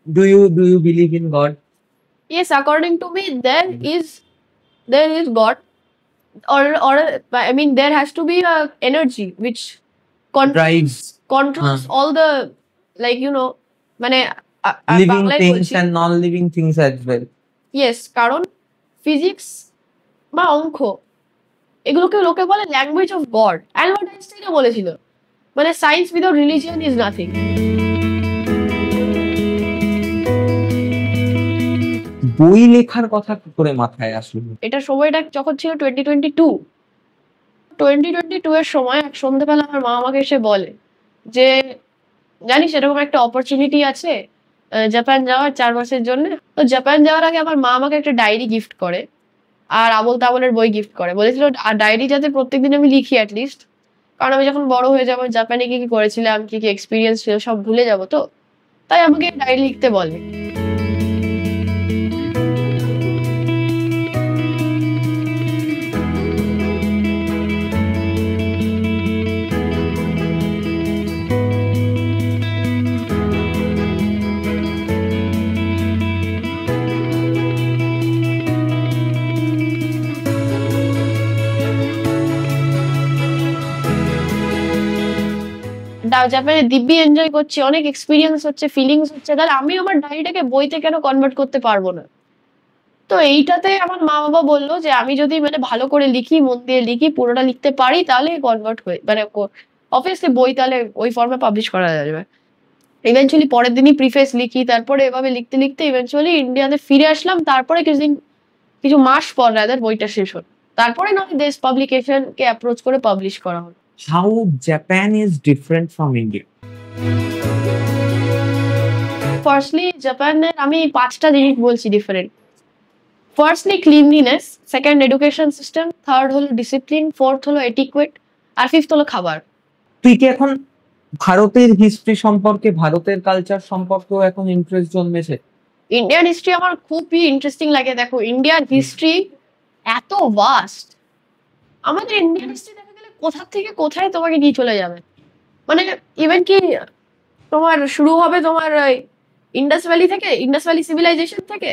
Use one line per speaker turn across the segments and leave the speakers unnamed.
Do you believe in God?
Yes, according to me, there is God, or I mean, there has to be a energy which
Drives
controls all the, like, মানে
living
বাংলায়
things
বলছি।
and non-living things as well.
Yes, কারণ physics বা অঙ্ক এগুলোকে লোকে বলে language of god. Albert আইনস্টাইনও বলেছিল, মানে science without religion is nothing.
বই লেখার কথা কি করে মাথায় আসলো?
এটা সময়টা যখন ছিল 2022 এর সময়, এক সন্ধ্যেবেলা আমার মা আমাকে এসে বলে যে, জানিস এরকম একটা অপরচুনিটি আছে জাপান যাওয়ার 4 মাসের জন্য। তো জাপান যাওয়ার আগে আমার মা আমাকে একটা ডায়েরি গিফট করে, আর আবোল তাবোলের বই গিফট করে। বলেছিল আর ডায়েরি যাতে প্রত্যেকদিন আমি লিখি অ্যাটলিস্ট, কারণ আমি যখন বড় হয়ে যাবো জাপানে কি কি করেছিলাম, কি কি এক্সপিরিয়েন্স ছিল সব ভুলে যাবো, তো তাই আমাকে ডায়েরি লিখতে বলে। জাপানে দিব্যি এনজয় করছি, অনেক এক্সপিরিয়েন্স হচ্ছে, ফিলিংস হচ্ছে, তাহলে আমি আমার ডায়েরিটাকে বইতে কেন কনভার্ট করতে পারবো না? তো এইটাতে আমার মা বাবা বললো যে আমি যদি মানে ভালো করে লিখি, মন দিয়ে লিখি, পুরোটা লিখতে পারি, তাহলে কনভার্ট হয়ে মানে অবভিয়াসলি বই তাহলে ওই ফর্মে পাবলিশ করা যাবে। ইভেনচুয়ালি পরের দিনই প্রিফেস লিখি, তারপরে এভাবে লিখতে লিখতে ইভেনচুয়ালি ইন্ডিয়াতে ফিরে আসলাম। তারপরে কিছু মাস পর রাদার বইটা শেষ হলো, তারপরে নয় দেশ পাবলিকেশন কে অ্যাপ্রোচ করে পাবলিশ করা হলো।
How Japan is different from India?
Firstly জাপানের আমি 5টা জিনিস বলছি different. Firstly cleanliness, second education system, third হলো ডিসিপ্লিন, ফোর্থ হলো এটিকুয়েট, আর ফিফথ হলো খাবার।
তুই কি এখন ভারতের হিস্ট্রি সম্পর্কে, ভারতের কালচার সম্পর্কেও এখন ইন্টারেস্ট জন্মেছে?
ইন্ডিয়ান হিস্ট্রি আমার খুবই ইন্টারেস্টিং লাগে। দেখো ইন্ডিয়ান হিস্ট্রি এত ভাস্ট, আমাদের ইন্ডিয়ান হিস্ট্রি দেখা গেলে কোথা থেকে কোথায় তোমাকে নিয়ে চলে যাবে। মানে ইভেন কি তোমার শুরু হবে তোমার ইন্ডাস ভ্যালি থেকে, ইন্ডাস ভ্যালি সিভিলাইজেশন থেকে,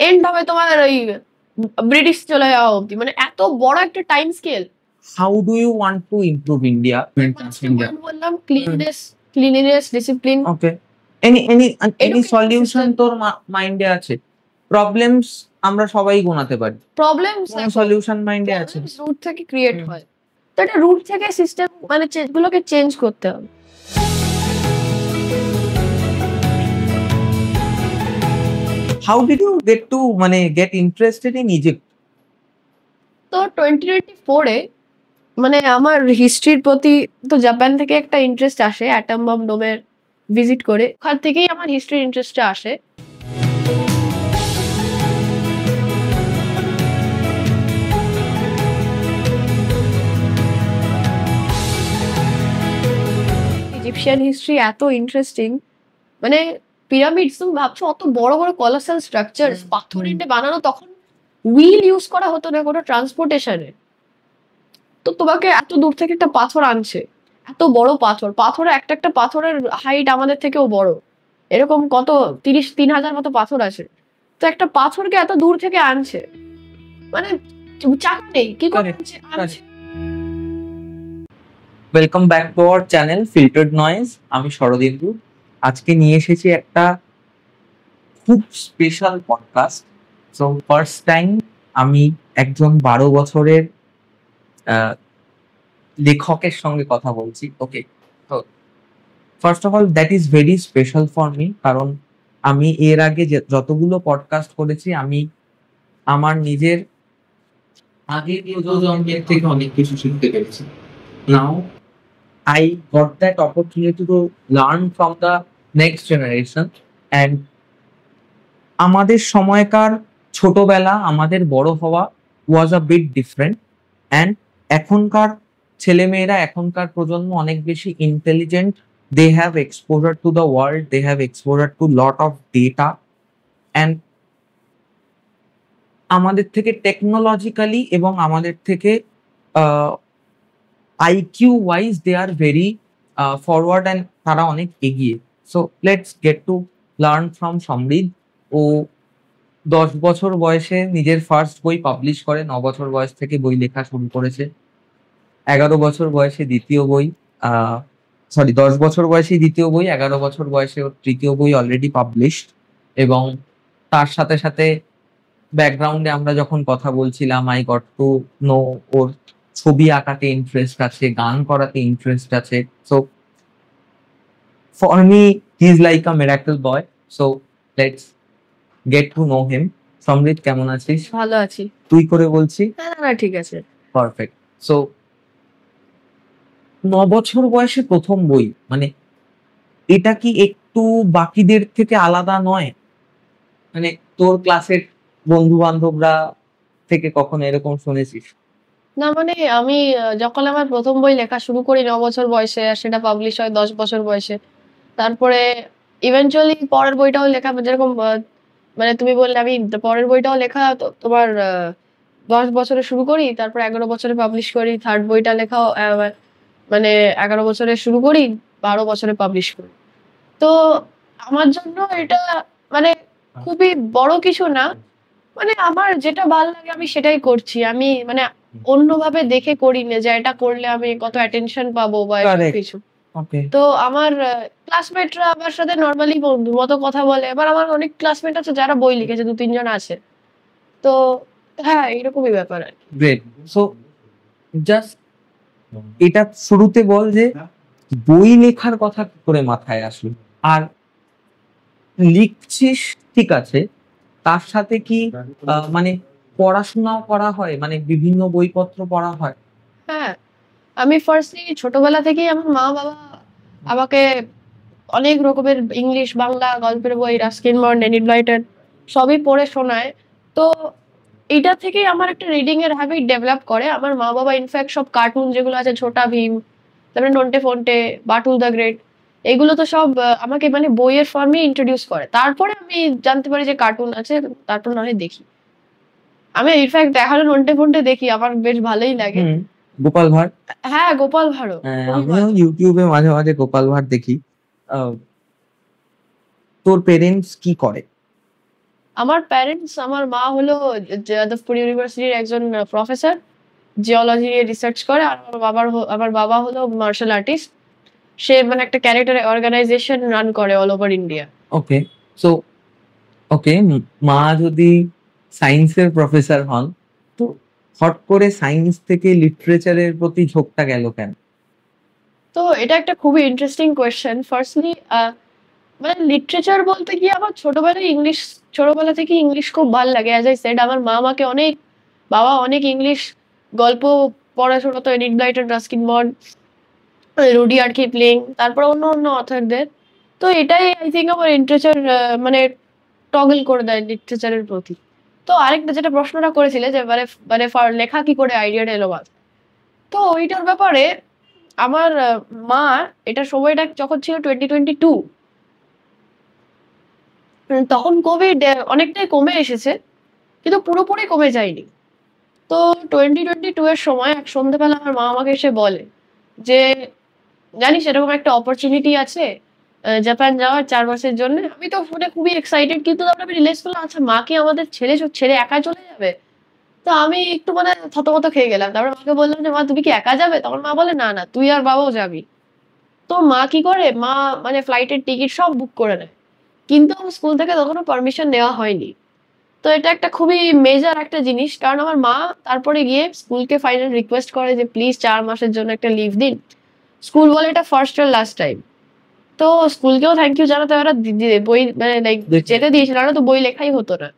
এন্ড হবে তোমার ওই ব্রিটিশ চলে যাওয়া অব্দি, মানে এত বড় একটা time scale.
How do you want to improve India?
বললাম cleanliness, discipline.
Okay. Any solution তোর মাইন্ডে আছে? প্রবলেমস আমরা সবাই গোনাতে পারি,
প্রবলেমস
সলিউশন মাইন্ডে আছে।
রুট থেকে ক্রিয়েট হয়, তো এটা রুট থেকে সিস্টেম মানে গুলোকে চেঞ্জ করতে হবে।
How did you get interested in Egypt?
তো 2024-এ মানে আমার হিস্ট্রির প্রতি তো জাপান থেকে একটা ইন্টারেস্ট আসে, অ্যাটম বম ডোমের ভিজিট করে, ওখান থেকেই আমার হিস্ট্রির ইন্টারেস্টটা আসে। ইজিপশিয়ান হিস্ট্রি এত ইন্টারেস্টিং, মানে পিরামিডস, তুমি ভাবছো অত বড় বড় কলোসাল স্ট্রাকচার পাথরের বানানো, তখন হুইল ইউজ করা হতো না কোনো ট্রান্সপোর্টেশনে। তো তোমাকে এত দূর থেকে একটা পাথর আনছে, এত বড় পাথর একটা পাথরের হাইট আমাদের থেকেও বড়, এরকম কত 3,000 মতো পাথর আছে। তো একটা পাথরকে এত দূর থেকে আনছে, মানে চাকা নেই, কি করে আনছে।
Welcome back to our channel filtered noise. আমি শরদিন্দু। আজকে নিয়ে এসেছি একটা খুব special podcast. So first time আমি একজন 12 বছরের লেখকের সঙ্গে কথা বলছি। ওকে, তো first of all that is very special for me, কারণ আমি এর আগে যতগুলো পডকাস্ট করেছি আমি আমার নিজের আগের প্রজন্মের থেকে অনেক কিছু শিখতে পেরেছি। নাও I got that opportunity to learn from the next generation, and আমাদের সময়কার ছোটবেলা, আমাদের বড় হওয়া was a bit different, and এখনকার ছেলেমেয়েরা, এখনকার প্রজন্ম অনেক বেশি intelligent. They have exposure to the world, they have exposure to lot of data, and আমাদের থেকে টেকনোলজিক্যালি এবং আমাদের থেকে IQ wise they are very forward, and তারা অনেক এগিয়ে। So let's get to learn from সমৃদ্ধ। ও 10 বছর বয়সে নিজের ফার্স্ট বই পাবলিশ করে, 9 বছর বয়স থেকে বই লেখা শুরু করেছে। 11 বছর বয়সে দ্বিতীয় বই, 10 বছর বয়সে দ্বিতীয় বই, 11 বছর বয়সে ওর তৃতীয় বই অলরেডি পাবলিশড। এবং তার সাথে সাথে ব্যাকগ্রাউন্ডে আমরা যখন কথা বলছিলাম, আই গট টু নো ওর ছবি আঁকাতে ইন্টারেস্ট আছে, গান করাতে ইন্টারেস্ট আছে। So for me he is like a miracle boy. So let's get to know him. সমৃদ্ধ, কেমন আছিস?
ভালো আছি।
তুই করে বলছি।
না না না, ঠিক আছে।
পারফেক্ট। সো 9 বছর বয়সে প্রথম বই, মানে এটা কি একটু বাকিদের থেকে আলাদা নয়? মানে তোর ক্লাসের বন্ধু বান্ধবরা থেকে কখনো এরকম শুনেছিস?
না মানে আমি যখন আমার প্রথম বই লেখা শুরু করি 9 বছর বয়সে, আর সেটা পাবলিশ হয় 10 বছর বয়সে। তারপরে ইভেনচুয়ালি পরের বইটাও লেখা, যেরকম মানে তুমি বললে, আমি পরের বইটাও লেখা তোমার 10 বছরে শুরু করি, তারপর 11 বছরে পাবলিশ করি। থার্ড বইটা লেখাও মানে 11 বছরে শুরু করি, 12 বছরে পাবলিশ করি। তো আমার জন্য এটা মানে খুবই বড় কিছু না। মানে আমার যেটা ভালো লাগে আমি সেটাই করছি। আমি মানে অন্যভাবে দেখে করি না যে এটা করলে আমি কত অ্যাটেনশন পাবো বা এসব
কারেক্ট।
কিছু।
ওকে।
তো আমার ক্লাসমেটরা আমার সাথে নর্মালি বন্ধুর মতো কথা বলে। এবার আমার অনেক ক্লাসমেট আছে যারা বই লিখেছে, 2-3 জন আছে। তো হ্যাঁ, এরকমই ব্যাপার আর কি।
গ্রেট। সো জাস্ট এটা শুরুতে বল যে বই লেখার কথা কি করে মাথায় আসলো, আর লিখছিস ঠিক আছে, তার সাথে কি মানে পড়াশোনাও করা হয়, মানে বিভিন্ন বইপত্র পড়া হয়?
হ্যাঁ, আমি ফার্স্টলি ছোটবেলা থেকেই আমার মা বাবা আমাকে অনেক রকমের ইংলিশ, বাংলা গল্পের বই, রাস্কিন বন্ড, এনিড ব্লাইটন সবই পড়ে শোনায়। তো এটা থেকেই আমার একটা রিডিং এর হ্যাবিট ডেভেলপ করে। আমার মা বাবা ইনফ্যাক্ট সব কার্টুন যেগুলো আছে, ছোটা ভীম, তারপরে নন্টে ফন্টে, বাটুল দ্য গ্রেট, এগুলো তো সব আমাকে মানে বইয়ের ফর্মে ইন্ট্রোডিউস করে। তারপরে আমি জানতে পারি যে কার্টুন আছে, তারপর না হয় দেখি। আমি ইনফ্যাক্ট এখনো নন্টে ফন্টে দেখি, আমার বেশ ভালোই লাগে।
গোপাল ভাঁড়।
হ্যাঁ, গোপাল ভাঁড়ও খুবই
আমিও
ভালো।
ইউটিউবে মাঝে মাঝে গোপাল ভাঁড় দেখি। আহ, তোর পেরেন্টস কি করে?
আমার প্যারেন্টস, আমার মা হলো যাদবপুর ইউনিভার্সিটির একজন প্রফেসর, জিওলজি নিয়ে রিসার্চ করে। আর আমার বাবা হলো মার্শাল আর্টিস্ট। সে মানে একটা ক্যারেক্টার অর্গানাইজেশন রান করে অল ওভার ইন্ডিয়া।
ওকে। সো ওকে, মা যদি সায়েন্সের প্রফেসর হন, তো হট করে সায়েন্স থেকে লিটারেচারের প্রতি ঝোঁকটা গেল কেন?
তো এটা একটা খুবই ইন্টারেস্টিং কোয়েশ্চেন। ফার্স্টলি মানে লিটারেচার বলতে গিয়ে আমার ছোটবেলা থেকে ইংলিশ খুব ভালো লাগে। অ্যাজ আই সেড, আমার মা আমাকে বাবা অনেক ইংলিশ গল্প পড়াশোনা তো, Enid Blyton, Ruskin bond, Rudyard Kipling, তারপর অন্য অন্য অথরদের। তো এটাই আই থিঙ্ক আমার লিটারেচার মানে টগল করে দেয় লিটারেচারের প্রতি। তো আরেকটা যেটা প্রশ্নটা করেছিলে যে মানে মানে লেখা কি করে আইডিয়াটা এলো মাথায়, তো ওইটার ব্যাপারে আমার মা, এটা সময়টা যখন ছিল 2022, তখন কোভিড অনেকটাই কমে এসেছে, কিন্তু পুরোপুরি কমে যায়নি। তো 2022 এর সময় এক সন্ধ্যেবেলা আমার মা আমাকে এসে বলে যে, জানিস এরকম একটা অপরচুনিটি আছে জাপান যাওয়ার 4 মাসের জন্য। আমি তো শুনে খুবই এক্সাইটেড, কিন্তু তারপরে আমি রিয়েলাইজ করলাম, আচ্ছা মা কি আমাদের ছেড়ে ছেড়ে একা চলে যাবে? তো আমি একটু মানে থতমত খেয়ে গেলাম। তারপরে মাকে বললাম যে, মা তুমি কি একা যাবে? তখন মা বলে, না না, তুই আর বাবাও যাবি। তো মা কি করে, মা মানে ফ্লাইটের টিকিট সব বুক করে নেয়, কিন্তু আমার স্কুল থেকে তখনও পারমিশন নেওয়া হয়নি। তো এটা একটা খুবই মেজর একটা জিনিস, কারণ আমার মা তারপরে গিয়ে স্কুলকে ফাইনাল রিকোয়েস্ট করে যে প্লিজ 4 মাসের জন্য একটা লিভ দিন। স্কুল বলে এটা ফার্স্ট আর লাস্ট টাইম। তো স্কুলকেও থ্যাংক ইউ জানাতে, ওরা বই মানে লাইক যেতে দিয়েছিল, না তো বই লেখাই হতো না।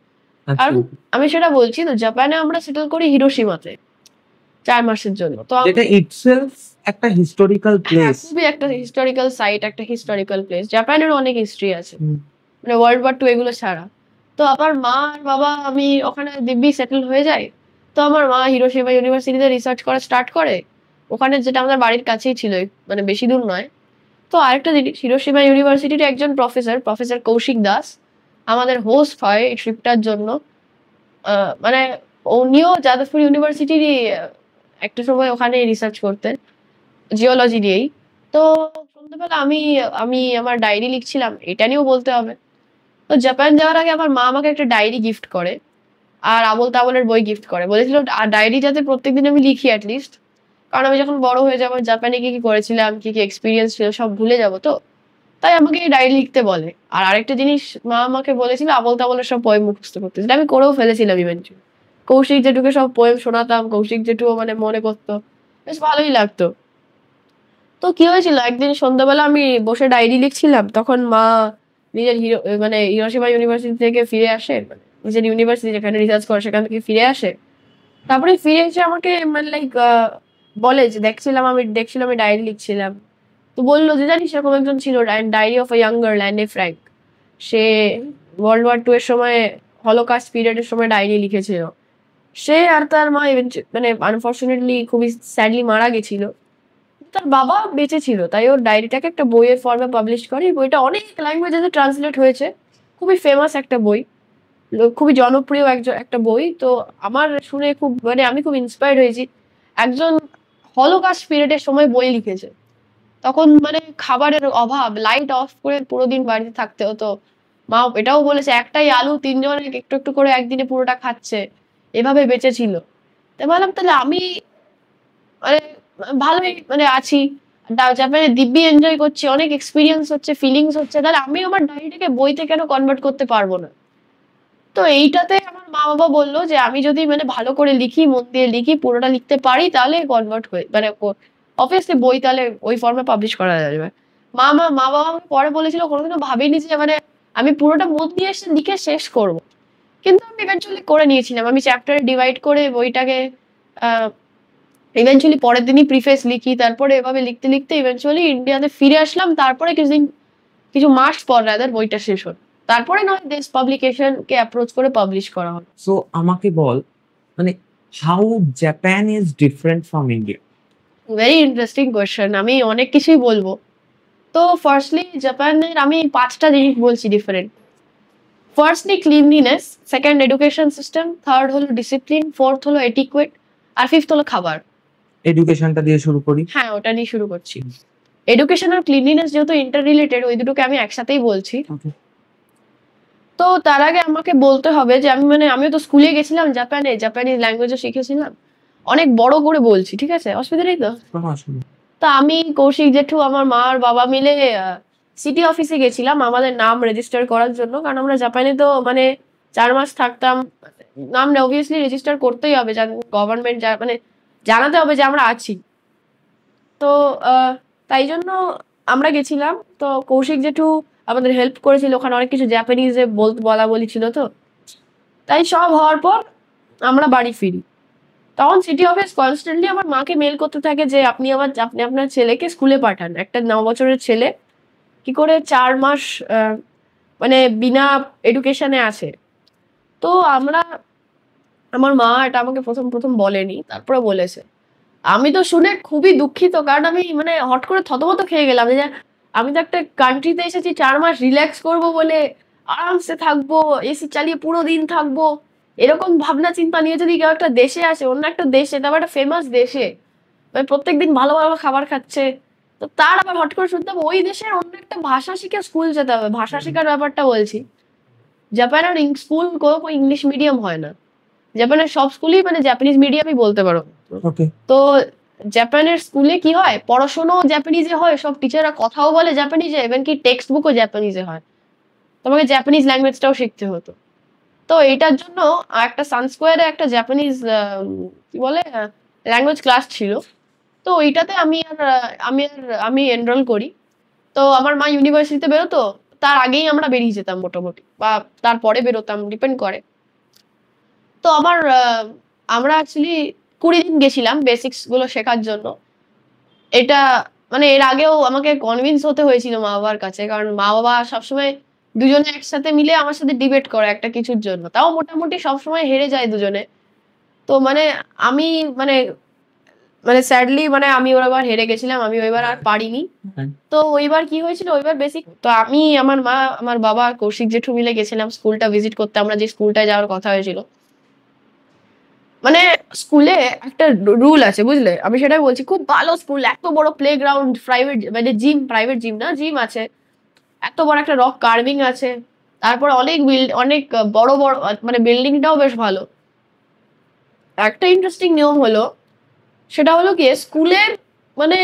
আর আমি সেটা বলছি, তো জাপানে আমরা সেটেল করি হিরোশিমাতে 4 মাসের জন্য। তো
যেটা ইটসেলফ একটা হিস্টোরিক্যাল প্লেস,
খুবই একটা হিস্টোরিক্যাল সাইট, একটা হিস্টোরিক্যাল প্লেস। জাপানের অনেক হিস্ট্রি আছে, মানে ওয়ার্ল্ড ওয়ার 2 এগুলো ছাড়া। তো আমার মা আর বাবা আমি ওখানে দিব্যি সেটেল হয়ে যাই। তো আমার মা হিরোশিমা ইউনিভার্সিটিতে রিসার্চ করা স্টার্ট করে, ওখানে, যেটা আমাদের বাড়ির কাছেই ছিল, মানে বেশি দূর নয়। তো আরেকটা জিনিস, হিরোশিমা ইউনিভার্সিটির একজন প্রফেসর কৌশিক দাস আমাদের হোস্ট হয় এই ট্রিপটার জন্য। মানে উনিও যাদবপুর ইউনিভার্সিটিরই একটা সময় ওখানে রিসার্চ করতেন জিওলজি নিয়েই। তো সন্ধ্যেবেলা আমি আমি আমার ডায়েরি লিখছিলাম, এটা নিয়েও বলতে হবে। তো জাপান যাওয়ার আগে আমার মা আমাকে একটা ডায়েরি গিফট করে আর আবোল তাবোলের বই গিফট করে, বলেছিল ডায়েরি যাতে প্রত্যেকদিন আমি লিখি অ্যাটলিস্ট, কারণ আমি যখন বড় হয়ে যাবো জাপানে কি কি করেছিলাম, কি কি এক্সপিরিয়েন্স ছিল সব ভুলে যাবো, তো তাই আমাকে এই ডায়েরি লিখতে বলে। আর আরেকটা জিনিস মা আমাকে বলেছিল আবোল তাবোলের সব পোয়েম মুখস্থ করতে, সেটা আমি করেও ফেলেছিলাম ইভেন্টুয়ালি। কৌশিক জেঠুকে সব পোয়েম শোনাতাম, কৌশিক জেঠুও মানে মনে করতো, বেশ ভালোই লাগতো। তো কি হয়েছিল, একদিন সন্ধ্যাবেলা আমি বসে ডায়েরি লিখছিলাম, তখন মা নিজের মানে হিরোশিমা ইউনিভার্সিটি থেকে ফিরে আসে, মানে নিজের ইউনিভার্সিটি যেখানে রিসার্চ করে সেখান থেকে ফিরে আসে। তারপরে ফিরে এসে আমাকে মানে লাইক বলে যে দেখছিলাম আমি ডায়েরি লিখছিলাম, তো বললো যে জানিস এরকম একজন ছিল, diary of a young girl and Anne Frank, সে ওয়ার্ল্ড ওয়ার 2 এর সময় হলোকাস্ট পিরিয়ডের সময় ডায়েরি লিখেছিল। সে আর তার মা মানে আনফর্চুনেটলি খুবই স্যাডলি মারা গেছিল, তার বাবা বেঁচে ছিল, তাই ওর ডায়েরিটাকে একটা বইয়ের ফর্মে পাবলিশ করে। এই বইটা অনেক ল্যাঙ্গুয়েজে ট্রান্সলেট হয়েছে, খুবই ফেমাস একটা বই, খুবই জনপ্রিয় একটা বই। তো আমার শুনে খুব মানে আমি খুব ইন্সপায়ার্ড হয়েছি, একজন হলোকাস্ট পিরিয়ডের সময় বই লিখেছে, তখন মানে খাবারের অভাব, লাইট অফ করে পুরো দিন বাড়িতে থাকতে হতো। মা এটাও বলেছে একটাই আলু 3 জন একটু একটু করে একদিনে পুরোটা খাচ্ছে, এভাবে বেঁচে ছিল। তাই ভাবলাম তাহলে আমি মানে ভালোই মানে আছি, জাপানে দিব্যি এনজয় করছি, অনেক এক্সপিরিয়েন্স হচ্ছে, ফিলিংস হচ্ছে, তাহলে আমি আমার ডায়েরিটাকে বইতে কেন কনভার্ট করতে পারবো না? তো এইটাতে আমার মা বাবা বললো যে আমি যদি মানে ভালো করে লিখি, মন দিয়ে লিখি, পুরোটা লিখতে পারি, তাহলে কনভার্ট হয়ে মানে অবভিয়াসলি বই তাহলে ওই ফর্মে পাবলিশ করা যাবে। মা বাবা আমাকে পরে বলেছিল কোনোদিনও ভাবিনি যে মানে আমি পুরোটা মন দিয়ে লিখে শেষ করব, কিন্তু আমি ইভেন্চুয়ালি করে নিয়েছিলাম। আমি চ্যাপ্টারে ডিভাইড করে বইটাকে ইভেন্চুয়ালি পরের দিনই প্রিফেস লিখি, তারপরে এভাবে লিখতে লিখতে ইভেন্চুয়ালি ইন্ডিয়াতে ফিরে আসলাম। তারপরে কিছু মাস পর রাদার বইটা শেষ হল, তারপরে নয় দেশ পাবলিকেশন কে অ্যাপ্রোচ করে পাবলিশ করা হলো।
সো আমাকে বল, মানে how Japan is different from India?
Very interesting question, আমি অনেক কিছুই বলবো। তো ফার্স্টলি জাপানের আমি 5টা জিনিস বলছি different. Firstly cleanliness, second education system, third হলো ডিসিপ্লিন, ফোর্থ হলো এটিকুয়েট, আর ফিফথ হলো খাবার।
এডুকেশনটা দিয়ে শুরু করি।
হ্যাঁ, ওটা নিয়ে শুরু করছি। এডুকেশন আর ক্লিনলিনেস যেহেতু ইন্টার রিলেটেড, ওই দুটোকে আমি একসাথেই বলছি। তো তার আগে আমাকে বলতে হবে যে আমিও তো স্কুলে গেছিলাম জাপানে, জাপানিজ ল্যাঙ্গুয়েজও শিখেছিলাম, অনেক বড় করে বলছি, ঠিক আছে? অসুবিধা নেই তো? তা আমি, কৌশিক জেঠু, আমার মা আর বাবা মিলে সিটি অফিসে গেছিলাম আমাদের নাম রেজিস্টার করার জন্য, কারণ আমরা জাপানে তো মানে 4 মাস থাকতাম, নাম অবভিয়াসলি রেজিস্টার করতেই হবে, গভর্নমেন্ট মানে জানাতে হবে যে আমরা আছি। তো তাই জন্য আমরা গেছিলাম। তো কৌশিক জেঠু আমাদের হেল্প করেছিল, ওখানে অনেক কিছু জাপানিজে বলা বলি ছিল, তো তাই সব হওয়ার পর আমরা বাড়ি ফিরি। তখন সিটি অফিস কনস্ট্যান্টলি আমার মাকে মেল করতে থাকে যে আপনি আপনার ছেলেকে স্কুলে পাঠান, একটা 9 বছরের ছেলে কি করে 4 মাস মানে বিনা এডুকেশনে আছে। তো আমার মা এটা আমাকে প্রথম বলেনি, তারপরে বলেছে। আমি তো শুনে খুবই দুঃখিত, কারণ আমি মানে হট করে থতমত খেয়ে গেলাম যে আমি তো একটা কান্ট্রিতে এসেছি 4 মাস রিল্যাক্স করব বলে, আরামসে থাকবো, এসি চালিয়ে পুরো দিন থাকবো, এরকম ভাবনা চিন্তা নিয়ে যদি কেউ একটা দেশে আসে, অন্য একটা দেশে, তারপর একটা ফেমাস দেশে, মানে প্রত্যেকদিন ভালো ভালো খাবার খাচ্ছে, তো তার আবার হট করে শুনতে হবে ওই দেশের অন্য একটা ভাষা শিখে স্কুল যেতে হবে। ভাষা শেখার ব্যাপারটা বলছি, জাপানের স্কুল কোনো ইংলিশ মিডিয়াম হয় না, জাপানের সব স্কুলই মানে জাপানিজ মিডিয়ামই বলতে পারো। তো জাপানের স্কুলে কি হয়, পড়াশোনাও জাপানিজে হয়, সব টিচাররা কথাও বলে জাপানিজে, ইভেন কি টেক্সট বুকও জাপানিজে হয়, তোমাকে জাপানিজ ল্যাঙ্গুয়েজটাও শিখতে হতো। তো এইটার জন্য একটা সানস্কোয়ারে একটা জাপানিজ কি বলে ল্যাঙ্গুয়েজ ক্লাস ছিল, তো ওইটাতে আমি এনরোল করি। তো আমার মা ইউনিভার্সিটিতে বেরোতো, তার আগেই আমরা বেরিয়ে যেতাম মোটামুটি, বা তারপরে বেরোতাম, ডিপেন্ড করে। তো আমরা অ্যাকচুয়ালি 20 দিন গেছিলাম বেসিক্স গুলো শেখার জন্য। এটা মানে এর আগেও আমাকে কনভিন্স হতে হয়েছিল মা বাবার কাছে, কারণ মা বাবা সবসময় দুজনে একসাথে মিলে আমার সাথে ডিবেট করে একটা কিছুর জন্য, তাও মোটামুটি সবসময় হেরে যায় দুজনে। তো মানে আমি মানে মানে স্যাডলি মানে আমি ওইবার হেরে গেছিলাম, আমি ওইবার আর পারিনি। তো ওইবার কি হয়েছিল, ওইবার বেসিক তো আমি, আমার মা, আমার বাবা, কৌশিক জেঠু মিলে গেছিলাম স্কুলটা ভিজিট করতে, আমরা যে স্কুলটায় যাওয়ার কথা হয়েছিল। মানে স্কুলে একটা রুল আছে বুঝলে, আমি সেটাই বলছি, খুব ভালো স্কুল, এত বড় প্লেগ্রাউন্ড, প্রাইভেট মানে জিম, প্রাইভেট জিম না, জিম আছে, এত বড় একটা রক কার্ভিং আছে, তারপরে অনেক বড় বড় মানে বিল্ডিংটাও বেশ ভালো। একটা ইন্টারেস্টিং নিয়ম হলো, সেটা হলো কি স্কুলের মানে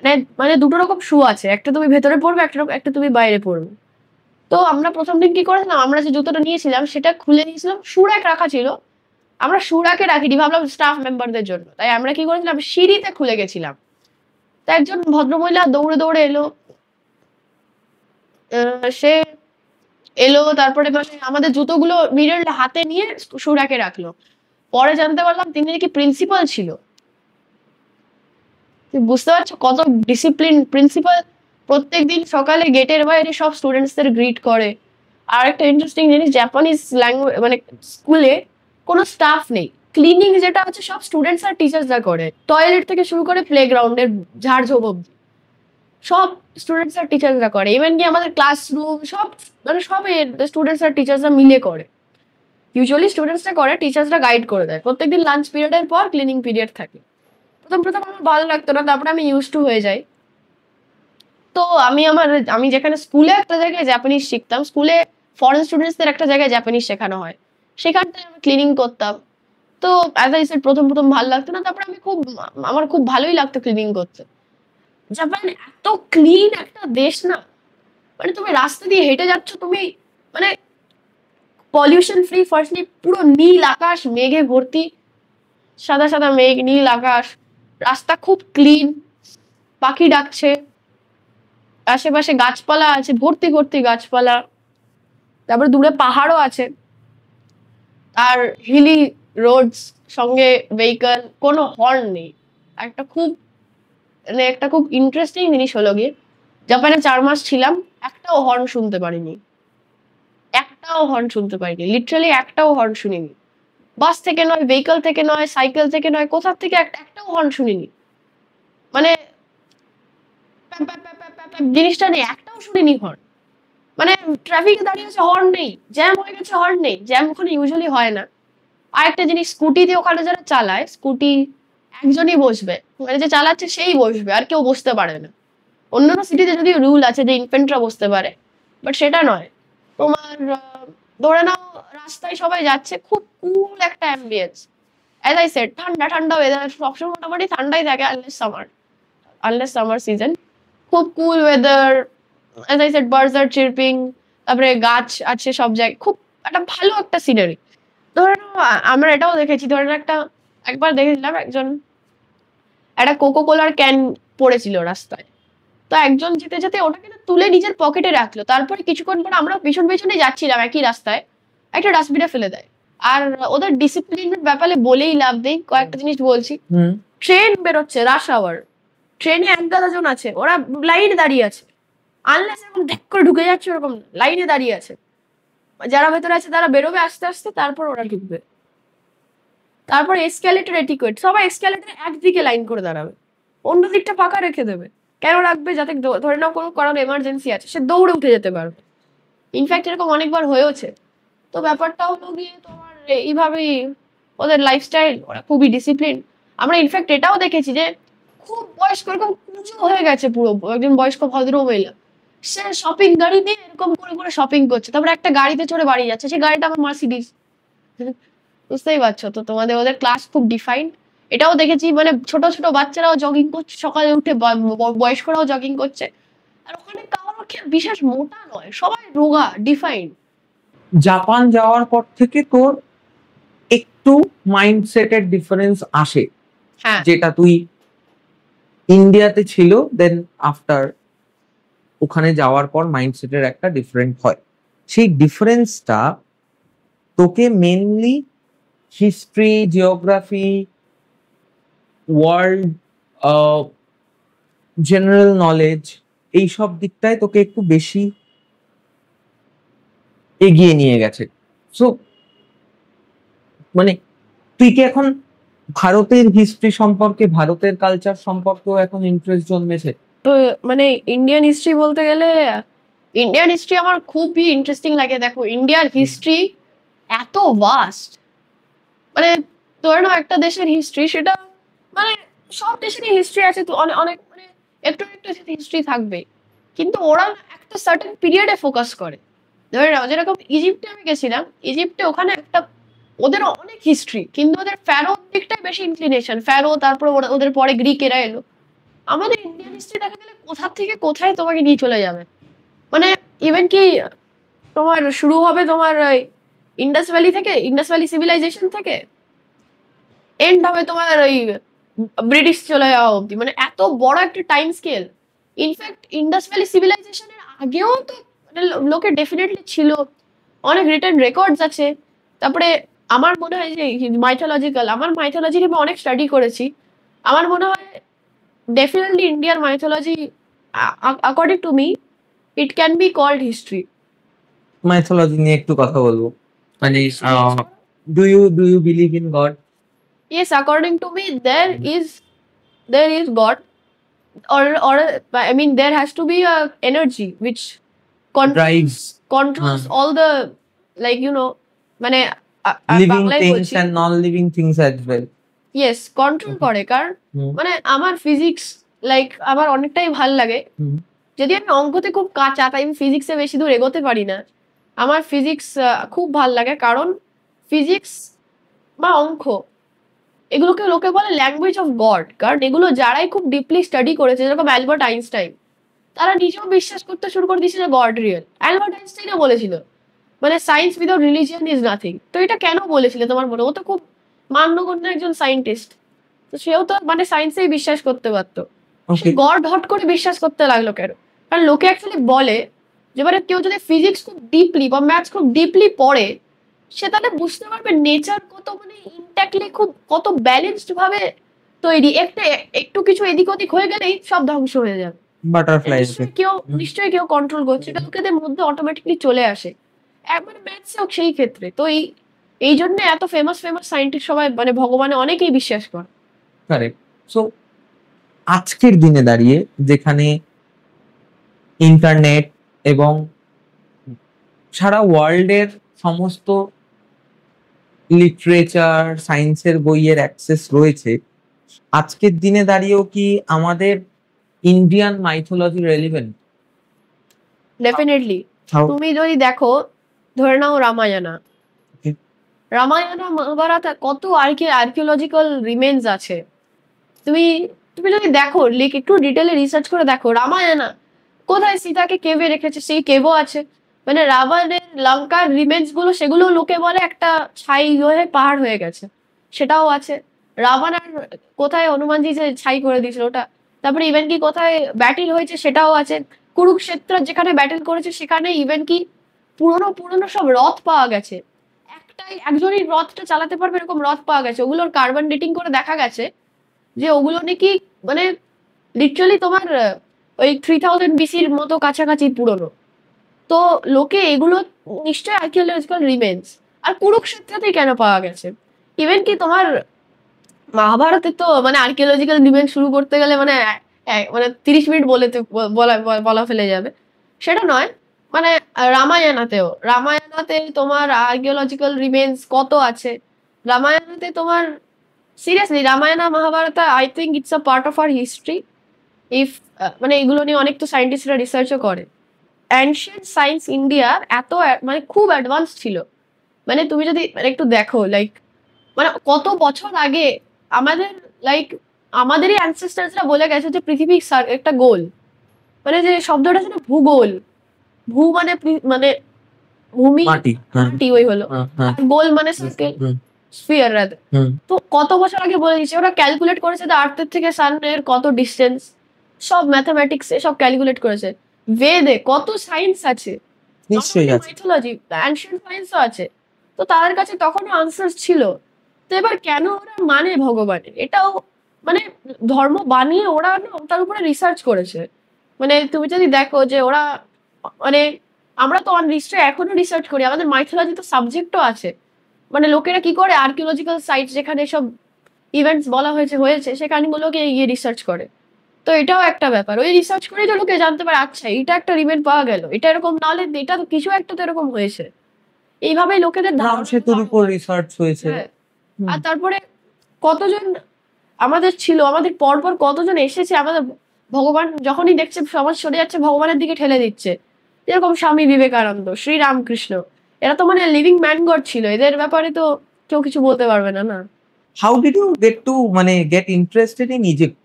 মানে মানে দুটো রকম শু আছে, একটা তুমি ভেতরে পড়বে, একটা তুমি বাইরে পড়বে। তো আমরা প্রথম দিন কি করেছিলাম, আমরা যে জুতোটা নিয়েছিলাম সেটা খুলে নিয়েছিলাম, শু র্যাক রাখা ছিল, আমরা শু র্যাকে রাখিনি, ভাবলাম স্টাফ মেম্বারদের জন্য, তাই আমরা কি করেছিলাম সিঁড়িতে খুলে গেছিলাম। তো একজন ভদ্রমহিলা দৌড়ে দৌড়ে এলো, সে এলো, তারপরে মানে আমাদের জুতোগুলো মিরর হাতে নিয়ে শু র্যাকে রাখলো। পরে জানতে পারলাম তিনি নাকি প্রিন্সিপাল ছিল। তুই বুঝতে পারছো কত ডিসিপ্লিন প্রিন্সিপাল, প্রত্যেকদিন সকালে গেটের বাইরে সব স্টুডেন্টসদের গ্রিট করে। আর একটা ইন্টারেস্টিং জিনিস, জাপানিজ ল্যাঙ্গুয়েজ মানে স্কুলে কোনো স্টাফ নেই, ক্লিনিং যেটা আছে সব স্টুডেন্টস আর টিচার্সরা করে, টয়লেট থেকে শুরু করে প্লেগ্রাউন্ডের ঝাড়ঝোপ অব্দি সব স্টুডেন্টস আর টিচার্সরা করে। ইভেন কি আমাদের ক্লাসরুম সব মানে সব স্টুডেন্টস আর টিচার্সরা মিলে করে। ইউজুয়ালি স্টুডেন্টসরা করে, টিচার্সরা গাইড করে দেয়। প্রত্যেকদিন লাঞ্চ পিরিয়ডের পর ক্লিনিং পিরিয়ড থাকে। প্রথম প্রথম আমার ভালো লাগতো না, তারপরে আমি ইউজ টু হয়ে যাই। তো আমি যেখানে স্কুলে একটা জায়গায় জাপানিজ শিখতাম, স্কুলে ফরেন স্টুডেন্টসদের একটা জায়গায় জাপানিজ শেখানো হয়, সেখানটায় আমি ক্লিনিং করতাম। তো অ্যাজ আই সেড প্রথম প্রথম ভালো লাগতো না, তারপরে আমার খুব ভালোই লাগতো ক্লিনিং করতে। জাপান এত ক্লিন একটা দেশ না, মানে তুমি রাস্তা দিয়ে হেঁটে যাচ্ছ, তুমি মানে পলিউশন ফ্রি, ফার্স্টলি পুরো নীল আকাশ, মেঘে ভর্তি, সাদা সাদা মেঘ, নীল আকাশ, রাস্তা খুব ক্লিন, পাখি ডাকছে, আশেপাশে গাছপালা আছে, ভর্তি ভর্তি গাছপালা, তারপরে দূরে পাহাড়ও আছে, আর হিলি রোডস, সঙ্গে ভেহিকল, কোনো হর্ন নেই। একটা খুব একটা খুব ইন্টারেস্টিং জিনিস হলো গিয়ে, জাপানে 4 মাস ছিলাম, একটাও হর্ন শুনতে পারিনি, একটাও হর্ন শুনতে পারিনি, লিটারালি একটাও হর্ন শুনিনি। বাস থেকে নয়, ভেহিকল থেকে নয়, সাইকেল থেকে নয়, কোথা থেকে একটাও হর্ন শুনিনি। মানে জিনিসটা নেই, একটাও শুনিনি হর্ন। মানে ট্রাফিকে দাঁড়িয়ে আছে, হর্ন নেই, জ্যাম হয়ে গেছে, হর্ন নেই, জ্যাম ওখানে ইউজুয়ালি হয় না। আর একটা জিনিস, স্কুটিতে ওখানে যারা চালায়, স্কুটি একজনই বসবে, মানে যে চালাচ্ছে সেই বসবে, আর কেউ বসতে পারে না। অন্যান্য সিটিতে যদি রুল আছে যে ইনফেন্টরা বসতে পারে, বাট সেটা নয়। তোমার ধরে নাও রাস্তায় সবাই যাচ্ছে, খুব কুল একটা অ্যাম্বিয়েন্স, অ্যাজ আই সেড ঠান্ডা ঠান্ডা ওয়েদার, সবসময় মোটামুটি ঠান্ডাই থাকে, আনলেস সামার সিজন, খুব cool weather, as I said birds are chirping, তারপরে গাছ আছে সব জায়গায়, খুব একটা ভালো একটা সিনারি। ধরে নাও আমরা এটাও দেখেছি, ধরে নাও একবার দেখেছিলাম একটা কোকো কোলার ক্যান পড়েছিল রাস্তায়, তো একজন যেতে যেতে ওটাকে না তুলে নিজের পকেটে রাখলো, তারপরে কিছুক্ষণ পর আমরা পেছন পেছনে যাচ্ছিলাম একই রাস্তায়, একটা ডাস্টবিনে ফেলে দেয়। আর ওদের ডিসিপ্লিনের ব্যাপারে বলেই লাভ নেই, কয়েকটা জিনিস বলছি। ট্রেন বেরোচ্ছে, রাশ আওয়ার, ট্রেনে 1 গাদা জন আছে, ওরা লাইনে দাঁড়িয়ে আছে, আনলেস এরকম দেখ করে ঢুকে যাচ্ছে ওরকম লাইনে দাঁড়িয়ে আছে, যারা ভেতরে আছে তারা বেরোবে আস্তে আস্তে, তারপর ওরা ঢুকবে। তারপর এসক্যালেটর এটিকুয়েট, সবাই এসক্যালেটর একদিকে লাইন করে দাঁড়াবে, অন্য দিকটা ফাঁকা রেখে দেবে। কেন রাখবে? যাতে ধরে নাও কোনো কারণ এমার্জেন্সি আছে, সে দৌড়ে উঠে যেতে পারবে। ইনফ্যাক্ট এরকম অনেকবার হয়েওছে। তো ব্যাপারটা হলো গিয়ে তোমার এইভাবেই ওদের লাইফস্টাইল, ওরা খুবই ডিসিপ্লিন। আমরা ইনফ্যাক্ট এটাও দেখেছি যে খুব বয়স্ক, এরকম কুঁজো হয়ে গেছে পুরো, একজন বয়স্ক ভদ্র মহিলা, সে শপিং গাড়ি দিয়ে এরকম করে করে শপিং করছে, তারপরে একটা গাড়িতে চড়ে বাড়ি যাচ্ছে, সেই গাড়িটা আমার মার্সিডিজ। বুঝতেই পারছো তো, ওদের ক্লাস খুব ডিফাইন্ড। এটাও দেখেছি, মানে ছোট ছোট বাচ্চারাও জগিং করছে সকালে উঠে, বয়স্করাও জগিং করছে, আর ওখানে কারোর বিশেষ মোটা নয়, সবাই রোগা, ডিফাইন্ড।
জাপান যাওয়ার পর থেকে তোর একটু মাইন্ডসেটের ডিফারেন্স আসে,
হ্যাঁ,
যেটা তুই ইন্ডিয়াতে ছিল, দেন আফটার ওখানে যাওয়ার পর মাইন্ডসেটের একটা ডিফারেন্ট হয়। সেই ডিফারেন্সটা তোকে mainly history, geography, world general knowledge, এইসব দিকটায় তোকে একটু বেশি এগিয়ে নিয়ে গেছে। সো মানে তুই কি এখন ভারতের হিস্ট্রি সম্পর্কে, ভারতের কালচার সম্পর্কেও এখন ইন্টারেস্ট জন্মেছে?
তো মানে ইন্ডিয়ান হিস্ট্রি বলতে গেলে, ইন্ডিয়ান হিস্ট্রি আমার খুবই ইন্টারেস্টিং লাগে। দেখো ইন্ডিয়ার হিস্ট্রি এত ভাস্ট, মানে ধরে নাও একটা দেশের হিস্ট্রি, সেটা মানে সব দেশেরই হিস্ট্রি আছে, তো অনেক অনেক মানে একটু একটু হিস্ট্রি থাকবে, কিন্তু ওরা একটা সার্টেন পিরিয়ডে ফোকাস করে। ধরে নাও যেরকম ইজিপ্টে আমি গেছিলাম, ইজিপ্টে ওখানে একটা ওদের অনেক হিস্ট্রি, কিন্তু ওদের ফ্যারোর দিকটাই বেশি ইনক্লিনেশন, ফ্যারো, তারপর ওদের পরে গ্রিকেরা এলো। আমাদের ইন্ডিয়ান হিস্ট্রি দেখা গেলে কোথা থেকে কোথায় তোমাকে নিয়ে চলে যাবে। মানে ইভেন কি তোমার শুরু হবে তোমার ইন্ডাস ভ্যালি থেকে, ইন্ডাস ভ্যালি সিভিলাইজেশন থেকে, এন্ড হবে তোমার ওই ব্রিটিশ চলে যাওয়া অব্দি। মানে এত বড় একটা time scale. In fact Indus valley সিভিলাইজেশনের আগেও তো মানে লোকে ডেফিনেটলি ছিল, অনেক রিটেন রেকর্ডস আছে। তারপরে আমার মনে হয় যে মাইথোলজিক্যাল, আমার মাইথোলজি নিয়ে অনেক স্টাডি করেছি, আমার মনে হয় definitely Indian mythology according to me it can be called history.
Mythology নিয়ে একটু কথা বলবো, মানে do you believe in God?
Yes, according to me, there is God, or I mean, there has to be a energy which
Drives
controls all the, like you know, মানে
living things and non-living things as well.
Yes, control করে। কারণ মানে আমার physics like আমার অনেকটাই ভাল লাগে, যদি আমি অঙ্কতে খুব কাঁচা, তাই আমি ফিজিক্সে বেশি দূর এগোতে পারি না। আমার ফিজিক্স খুব ভাল লাগে, কারণ ফিজিক্স বা অঙ্ক এগুলোকে লোকে বলে ল্যাঙ্গুয়েজ অফ গড। কারণ এগুলো যারাই খুব ডিপলি স্টাডি করেছে, যেরকম অ্যালবার্ট আইনস্টাইন, তারা নিজেও বিশ্বাস করতে শুরু করে দিয়েছিল গড রিয়েল। অ্যালবার্ট আইনস্টাইনও বলেছিল মানে science without religion is nothing. তো এটা কেন বলেছিল তোমার মনে? ও তো খুব মান্যগণ্য একজন সায়েন্টিস্ট, তো সেও তো মানে সায়েন্সেই বিশ্বাস করতে পারতো, গড হট করে বিশ্বাস করতে লাগলো কেন? কারণ লোকে অ্যাকচুয়ালি বলে যে মানে কেউ যদি ফিজিক্স খুব ডিপলি বা ম্যাথস খুব ডিপলি পড়ে, সে তাহলে বুঝতে পারবে নেচার কত মানে ইনট্যাক্টলি, খুব কত ব্যালেন্সড ভাবে তৈরি। একটু কিছু এদিক ওদিক হয়ে গেলেই সব ধ্বংস হয়ে যাবে।
বাটারফ্লাই
নিশ্চয়ই কেউ কন্ট্রোল করছে, এটা লোকেদের মধ্যে অটোমেটিকলি চলে আসে, একবার ম্যাথসে হোক সেই ক্ষেত্রে। তো এই জন্য এত ফেমাস সায়েন্টিস্ট সবাই মানে ভগবানে অনেকেই বিশ্বাস করে।
কারেক্ট। সো আজকের দিনে দাঁড়িয়ে যেখানে ইন্টারনেট এবং সারা ওয়ার্ল্ডের সমস্ত লিটারেচার, সায়েন্সের বইয়ের অ্যাক্সেস রয়েছে, আজকের দিনে দাঁড়িয়েও কি আমাদের ইন্ডিয়ান মাইথোলজি রেলিভেন্ট?
ডেফিনেটলি। তুমি যদি দেখো, ধরে নাও রামায়ণা, মহাভারত, কত আর্কিওলজিক্যাল রিমেন্স আছে। তুমি যদি দেখো, একটু ডিটেলে রিসার্চ করে দেখো, রামায়ণা কোথায় সীতাকে কেভে রেখেছে, সেই কেভও আছে। মানে রাবণের লঙ্কার রিমেন্স গুলো, সেগুলো লোকে বলে একটা ছাই হয়ে পাহাড় হয়ে গেছে, সেটাও আছে। রাবণ আর কোথায় হনুমানজি যে ছাই করে দিয়েছিল ওটা। তারপরে ইভেন কি কোথায় ব্যাটেল হয়েছে সেটাও আছে। কুরুক্ষেত্র যেখানে ব্যাটেল করেছে সেখানে ইভেন কি পুরনো সব রথ পাওয়া গেছে, একজনই রথটা চালাতে পারবে এরকম রথ পাওয়া গেছে। ওগুলোর কার্বন ডেটিং করে দেখা গেছে যে ওগুলো নাকি মানে লিটারালি তোমার ওই 3000 BC-র মতো কাছাকাছি পুরনো। তো লোকে এগুলো নিশ্চয়ই আর্কিওলজিক্যাল রিমেন্স। আর কুরুক্ষেত্রতেই কেন পাওয়া গেছে? ইভেন কি তোমার মহাভারতে তো মানে আর্কিওলজিক্যাল রিমেন্স শুরু করতে গেলে মানে 30 মিনিট বলা ফেলে যাবে, সেটা নয়। মানে রামায়ণাতে তোমার আর্কিওলজিক্যাল রিমেন্স কত আছে। রামায়ণাতে তোমার seriously Ramayana Mahabharata, I think it's a part of our history. If মানে এগুলো নিয়ে অনেক তো সায়েন্টিস্টরা রিসার্চও করে। অ্যানশিয়েন্ট সায়েন্স ইন্ডিয়ার এত মানে খুব অ্যাডভান্স ছিল। মানে তুমি যদি একটু দেখো লাইক মানে কত বছর আগে আমাদের আমাদেরই অ্যানসেস্টার্সরা বলে গেছে যে পৃথিবী একটা গোল, মানে যে শব্দটা ছিল ভূগোল। মানে মানে ভূমি, মাটি ওই হলো, গোল মানে স্ফিয়ার। তো কত বছর আগে বলে দিচ্ছে, ওরা ক্যালকুলেট করেছে যে আর্থের থেকে সানের কত ডিস্টেন্স, সব ম্যাথামেটিক্সে সব ক্যালকুলেট করেছে। বেদে কত সায়েন্স আছে, নিশ্চয়ই আছে, মাইথোলজি, অ্যানশিয়েন্ট সায়েন্সও আছে। তো তাদের কাছে তখনও আনসার ছিল। তো এবার কেন ওরা মানে ভগবানের, এটাও মানে ধর্ম বানিয়ে ওরা তার উপরে রিসার্চ করেছে। মানে তুমি যদি দেখো যে ওরা মানে আমরা তো নিশ্চয়ই এখনো রিসার্চ করি, আমাদের মাইথোলজি তো সাবজেক্টও আছে। মানে লোকেরা কি করে আর্কিওলজিক্যাল সাইট যেখানে সব ইভেন্টস বলা হয়েছে সেখানগুলোকে গিয়ে রিসার্চ করে। তো এটাও একটা ব্যাপার, ওই রিসার্চ করেই তো লোকে জানতে পারে আচ্ছা এটা একটা রিমেন্ট পাওয়া গেল, এটা এরকম, নাহলে এটা তো কিছু একটা তো এরকম হয়েছে। এইভাবেই লোকেদের ধারণার উপর রিসার্চ হয়েছে। আর তারপরে কতজন আমাদের ছিল, আমাদের পরপর কতজন এসেছে, আমাদের ভগবান যখনই দেখছে সমাজ সরে যাচ্ছে ভগবানের দিকে ঠেলে দিচ্ছে। যেরকম স্বামী বিবেকানন্দ, শ্রীরামকৃষ্ণ, এরা তো মানে লিভিং ম্যান গড ছিল, এদের ব্যাপারে তো কেউ কিছু বলতে পারবে না না।
How did you get interested in Egypt?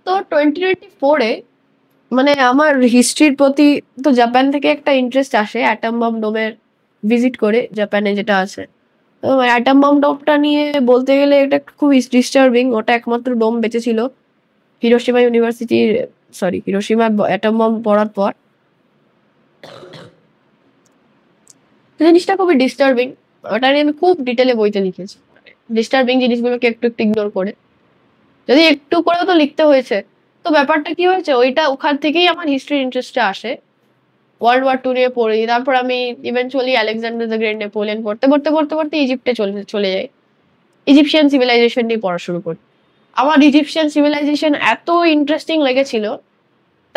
তো 2024-এ মানে আমার হিস্ট্রির প্রতি তো জাপান থেকে একটা ইন্টারেস্ট আসে, অ্যাটম বম ডোমের ভিজিট করে জাপানে যেটা আছে। তো অ্যাটম বম ডোমটা নিয়ে বলতে গেলে এটা খুব ডিস্টার্বিং। ওটা একমাত্র ডোম বেঁচে ছিল হিরোশিমা হিরোশিমা অ্যাটম বম পড়ার পর। জিনিসটা খুবই ডিস্টার্বিং, ওটা নিয়ে আমি খুব ডিটেলে বইতে লিখেছি। ডিস্টার্বিং জিনিসগুলোকে একটু একটু ইগনোর করে, যদি একটু করেও তো লিখতে হয়েছে। তো ব্যাপারটা কি হয়েছে, ওখান থেকেই আমার হিস্ট্রির ইন্টারেস্টটা আসে। ওয়ার্ল্ড ওয়ার 2 নিয়ে পড়ি, তারপর আমি eventually Alexander the great, Napoleon পড়তে পড়তে পড়তে পড়তে ইজিপ্টে চলে যাই। ইজিপশিয়ান সিভিলাইজেশন নিয়ে পড়া শুরু করি। আমার ইজিপশিয়ান সিভিলাইজেশন এত ইন্টারেস্টিং লেগেছিল,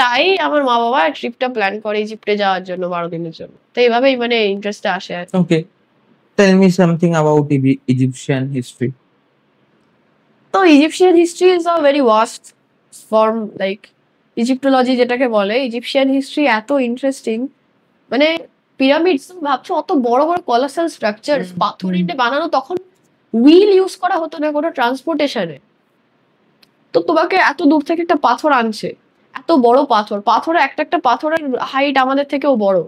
তাই আমার মা বাবা ট্রিপটা প্ল্যান করে ইজিপ্টে যাওয়ার জন্য 12 দিনের জন্য। তো এইভাবেই মানে ইন্টারেস্টটা আসে আর কি।
Okay, tell me something about Egyptian history.
তো Egyptian history is a very vast form, like Egyptology যেটাকে বলে। ইজিপশিয়ান হিস্ট্রি এত ইন্টারেস্টিং, মানে পিরামিডস ভাবছো অত বড় বড় কলাসাল স্ট্রাকচার পাথর এনে বানানো, তখন হুইল ইউজ করা হতো না কোনো ট্রান্সপোর্টেশনে। তো তোমাকে এত দূর থেকে একটা পাথর আনছে, এত বড় পাথরে একটা একটা পাথরের হাইট আমাদের থেকেও বড়,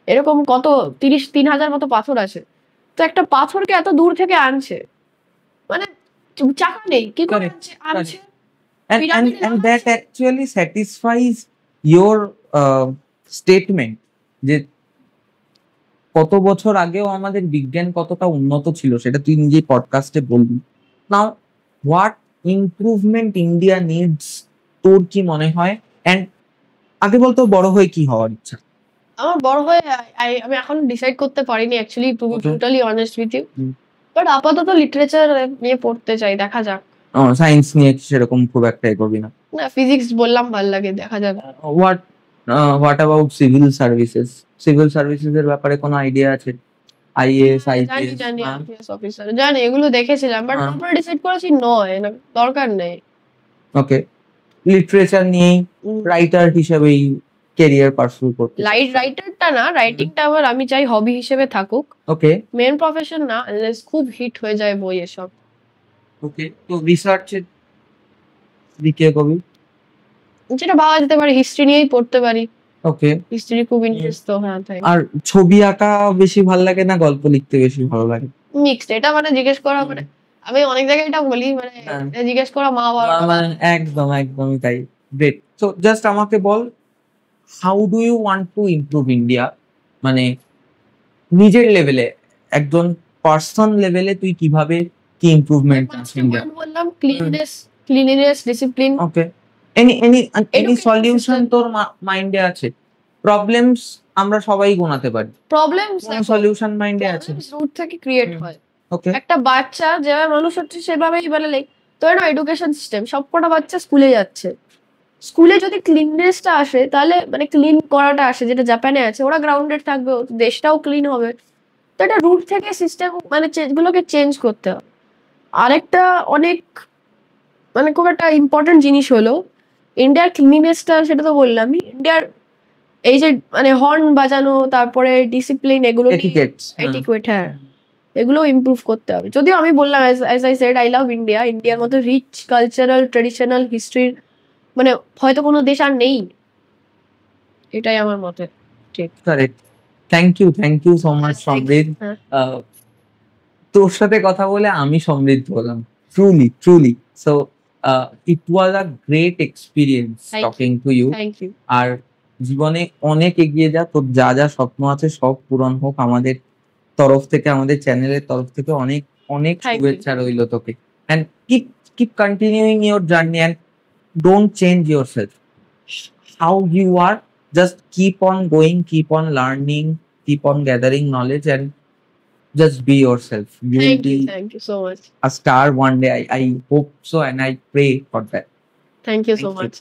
এরকম কত 3,000 মতো পাথর আছে। তো একটা পাথরকে এত দূর থেকে আনছে, মানে চাকা নেই, কি করে আনছে।
And that actually satisfies your statement যে কত বছর আগেও আমাদের বিজ্ঞান কতটা উন্নত ছিল, সেটা তুই নিজেই পডকাস্টে বলবি। Now what improvement India needs, তোর কি মনে হয়? এন্ড আগে বলতো বড় হয়ে কি হওয়ার ইচ্ছা?
আমার বড় হয়ে আমি এখন ডিসাইড করতে পারিনি actually, to be totally honest with you. But আপাতত লিটারেচার নিয়ে পড়তে চাই, দেখা যাক।
সায়েন্স নিয়ে সেরকম খুব একটা এগোবি না?
না, ফিজিক্স বললাম ভালো লাগে, দেখা যাক।
What about civil services? Civil services এর ব্যাপারে কোনো আইডিয়া আছে? IAS, IPS?
জানি আইপিএস অফিসার জানি, এগুলো দেখেছিলাম, বাট তারপরে ডিসাইড করেছি নয়, না দরকার নেই।
ওকে, লিটারেচার নিয়ে রাইটার হিসেবেই ক্যারিয়ার পার্সু করতে?
রাইটারটা না, রাইটিংটা আমার আমি চাই হবি হিসেবে থাকুক।
ওকে,
মেন প্রফেশন না, আনলেস খুব হিট হয়ে যায় বই এসব।
ওকে, তো রিসার্চের দিকে কবি
যেটা ভাবা যেতে পারে, হিস্ট্রি নিয়েই পড়তে পারি।
ওকে,
হিস্ট্রি খুব ইন্টারেস্ট তো, হ্যাঁ তাই।
আর ছবি আঁকা বেশি ভালো লাগে না গল্প লিখতে বেশি ভালো লাগে?
মিক্সড, এটা মানে জিজ্ঞেস করা মানে আমি অনেক জায়গায় এটা বলি, মানে জিজ্ঞেস করা মা বাবা।
মানে একদমই তাই। গ্রেট। সো জাস্ট আমাকে বল, how do you want to improve India? মানে নিজের লেভেলে, একজন পার্সন লেভেলে তুই কিভাবে কি ইমপ্রুভমেন্ট চাস ইন্ডিয়া?
বললাম ক্লিনলিনেস, ডিসিপ্লিন।
ওকে, এনি সলিউশন তোর মাইন্ডে আছে? প্রবলেমস আমরা সবাই গোনাতে পারি,
প্রবলেমস
সলিউশন মাইন্ডে আছে?
রুট থেকে ক্রিয়েট হয়।
ওকে,
একটা বাচ্চা যেভাবে মানুষ হচ্ছে সেভাবেই মানে লাইক, তো না এডুকেশন সিস্টেম, সবকটা বাচ্চা স্কুলে যাচ্ছে, স্কুলে যদি ক্লিননেসটা আসে, তাহলে মানে ক্লিন করাটা আসে যেটা জাপানে আছে, ওরা গ্রাউন্ডেড থাকবে, দেশটাও ক্লিন হবে। তো এটা রুট থেকে সিস্টেম মানে গুলোকে চেঞ্জ করতে হবে। আরেকটা অনেক মানে খুব একটা ইম্পর্টেন্ট জিনিস হলো ইন্ডিয়ার ক্লিনিনেসটা, সেটা তো বললামই। ইন্ডিয়ার এই যে মানে হর্ন বাজানো, তারপরে ডিসিপ্লিন, এগুলো এটিকুয়েট, হ্যাঁ, এগুলো ইমপ্রুভ করতে হবে। যদিও আমি বললাম as I shed, I love India. ইন্ডিয়ার মতো রিচ কালচারাল ট্রেডিশনাল হিস্ট্রির মানে হয়তো কোনো দেশ আর নেই, এটাই আমার মতে। ঠিক,
correct. Thank you so much Samriddha. তোর সাথে কথা বলে আমি সমৃদ্ধ হলাম, truly. So it was a great experience talking to you. আর জীবনে অনেক এগিয়ে যা, তোর যা যা স্বপ্ন আছে সব পূরণ হোক আমাদের তরফ থেকে, আমাদের চ্যানেলের তরফ থেকে অনেক অনেক শুভেচ্ছা রইল তোকে। And keep continuing your journey and don't change yourself. How you are, just keep on going, keep on learning, keep on gathering knowledge, and just be yourself. You will be
thank you so much.
a star one day. I hope so, and I pray for that.
Thank you so much.